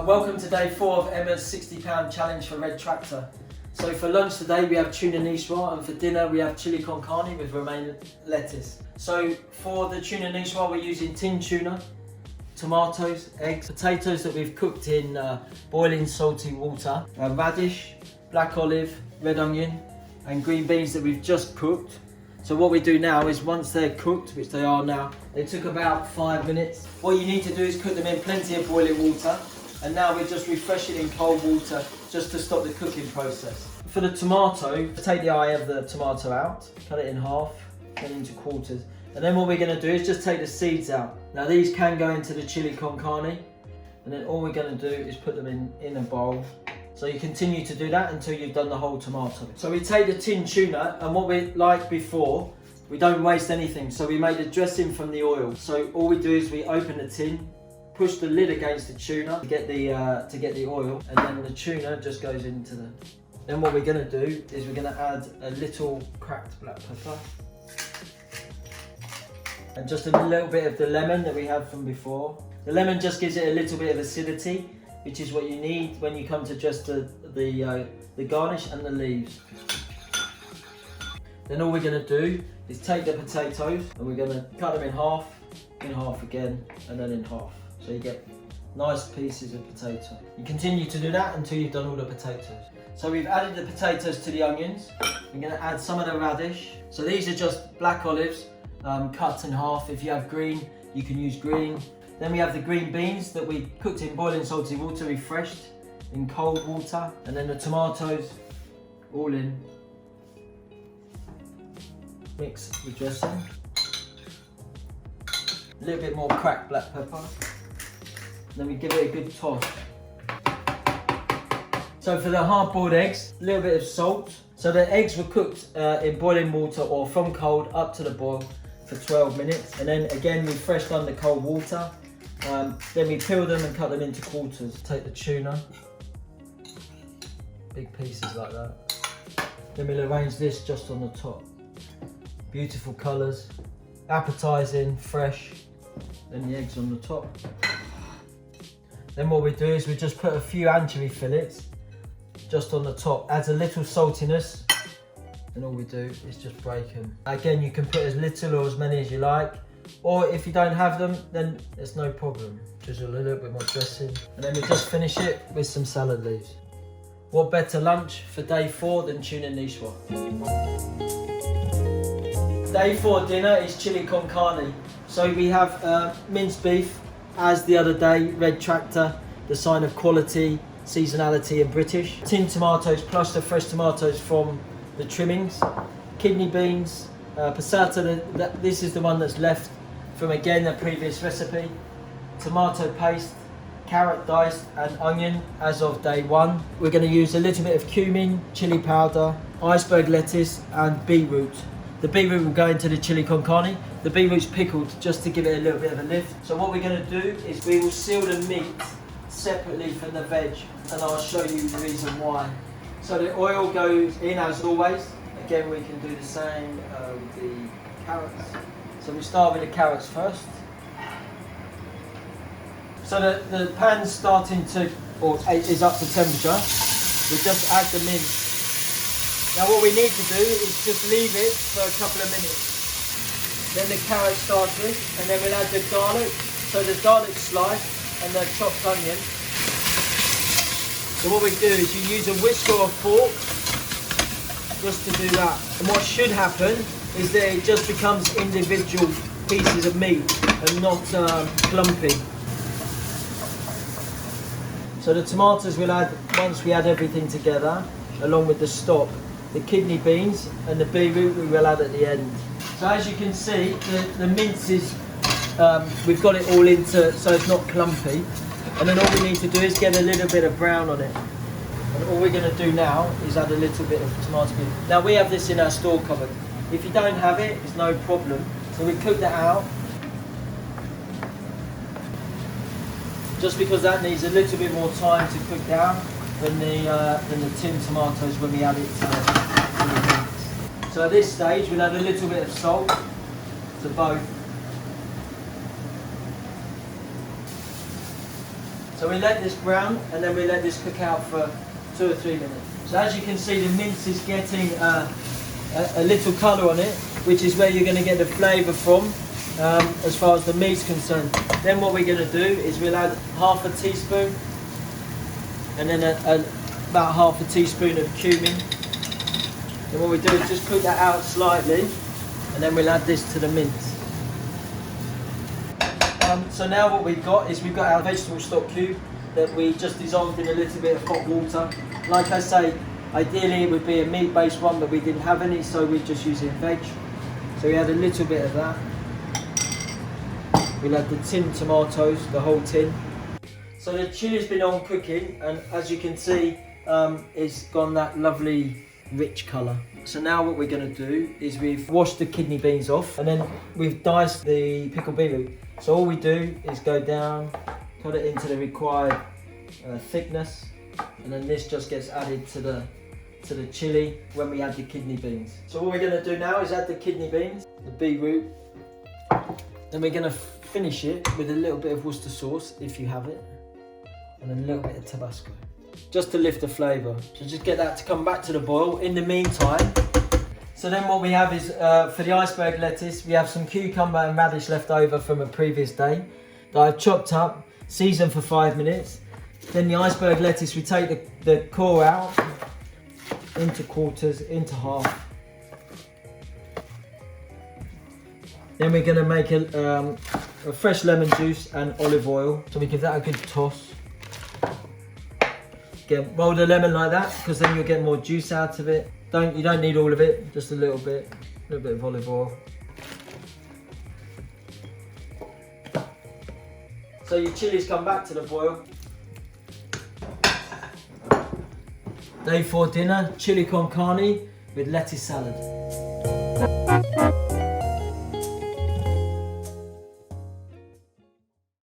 Welcome to day 4 of Emma's £60 challenge for Red Tractor. So for lunch today we have tuna niçoise, and for dinner we have chili con carne with romaine lettuce. So for the tuna niçoise we're using tin tuna, tomatoes, eggs, potatoes that we've cooked in boiling salty water, radish, black olive, red onion and green beans that we've just cooked. So what we do now is once they're cooked, which they are now, they took about 5 minutes. What you need to do is cook them in plenty of boiling water, and now we're just refreshing in cold water just to stop the cooking process. For the tomato, take the eye of the tomato out, cut it in half, then into quarters. And then what we're going to do is just take the seeds out. Now these can go into the chili con carne, and then all we're going to do is put them in a bowl. So you continue to do that until you've done the whole tomato. So we take the tin tuna, and what we like before, we don't waste anything. So we made a dressing from the oil. So all we do is we open the tin, push the lid against the tuna to get the oil, and then the tuna just goes into the. Then what we're going to do is we're going to add a little cracked black pepper and just a little bit of the lemon that we had from before. The lemon just gives it a little bit of acidity, which is what you need when you come to just the garnish and the leaves. Then all we're going to do is take the potatoes and we're going to cut them in half again, and then in half. So you get nice pieces of potato. You continue to do that until you've done all the potatoes. So we've added the potatoes to the onions. We're going to add some of the radish. So these are just black olives cut in half. If you have green, you can use green. Then we have the green beans that we cooked in boiling salty water, refreshed in cold water. And then the tomatoes, all in. Mix the dressing. A little bit more cracked black pepper. Then we give it a good toss. So for the hard-boiled eggs, a little bit of salt. So the eggs were cooked in boiling water or from cold up to the boil for 12 minutes. And then again, refreshed under cold water. Then we peel them and cut them into quarters. Take the tuna, big pieces like that. Then we'll arrange this just on the top. Beautiful colours, appetising, fresh. Then the eggs on the top. Then what we do is we just put a few anchovy fillets just on the top. Adds a little saltiness. And all we do is just break them. Again, you can put as little or as many as you like. Or if you don't have them, then it's no problem. Just a little bit more dressing. And then we just finish it with some salad leaves. What better lunch for day 4 than tuna niçoise? Day 4 dinner is chili con carne. So we have minced beef, as the other day, Red Tractor, the sign of quality, seasonality and British. Tin tomatoes plus the fresh tomatoes from the trimmings. Kidney beans, passata, this is the one that's left from again the previous recipe. Tomato paste, carrot diced and onion as of day 1. We're going to use a little bit of cumin, chili powder, iceberg lettuce and beetroot. The beetroot will go into the chili con carne. The beetroot's pickled just to give it a little bit of a lift. So what we're going to do is we will seal the meat separately from the veg, and I'll show you the reason why. So the oil goes in as always. Again, we can do the same with the carrots. So we start with the carrots first. So the pan's starting to, or is up to temperature. We just add the mince. Now what we need to do is just leave it for a couple of minutes. Then the carrots started, and then we'll add the garlic. So the garlic slice and the chopped onion. So what we do is you use a whisk or a fork just to do that. And what should happen is that it just becomes individual pieces of meat and not clumpy. So the tomatoes we'll add once we add everything together, along with the stock. The kidney beans and the beetroot we will add at the end. So as you can see, the mince is, we've got it all into, so it's not clumpy. And then all we need to do is get a little bit of brown on it. And all we're going to do now is add a little bit of tomato bean. Now we have this in our store cupboard. If you don't have it, it's no problem. So we cook that out. Just because that needs a little bit more time to cook down than the tin tomatoes when we add it to the mince. So at this stage we'll add a little bit of salt to both. So we let this brown and then we let this cook out for 2 or 3 minutes. So as you can see, the mince is getting a little colour on it, which is where you're going to get the flavour from as far as the meat's concerned. Then what we're going to do is we'll add half a teaspoon and then about half a teaspoon of cumin. And what we do is just cook that out slightly and then we'll add this to the mince. So now what we've got is we've got our vegetable stock cube that we just dissolved in a little bit of hot water. Like I say, ideally it would be a meat-based one, but we didn't have any, so we're just using veg. So we add a little bit of that. We'll add the tinned tomatoes, the whole tin. So the chili's been on cooking, and as you can see, it's gone that lovely rich colour. So now what we're going to do is we've washed the kidney beans off, and then we've diced the pickled beetroot. So all we do is go down, cut it into the required thickness, and then this just gets added to the chilli when we add the kidney beans. So what we're going to do now is add the kidney beans, the beetroot, then we're going to finish it with a little bit of Worcester sauce if you have it, and a little bit of Tabasco, just to lift the flavour. So just get that to come back to the boil. In the meantime, so then what we have is, for the iceberg lettuce, we have some cucumber and radish left over from a previous day that I've chopped up, seasoned for 5 minutes. Then the iceberg lettuce, we take the core out into quarters, into half. Then we're going to make a fresh lemon juice and olive oil. So we give that a good toss. Roll the lemon like that, because then you'll get more juice out of it. You don't need all of it, just a little bit of olive oil. So your chilies come back to the boil. Day 4 dinner, chili con carne with lettuce salad.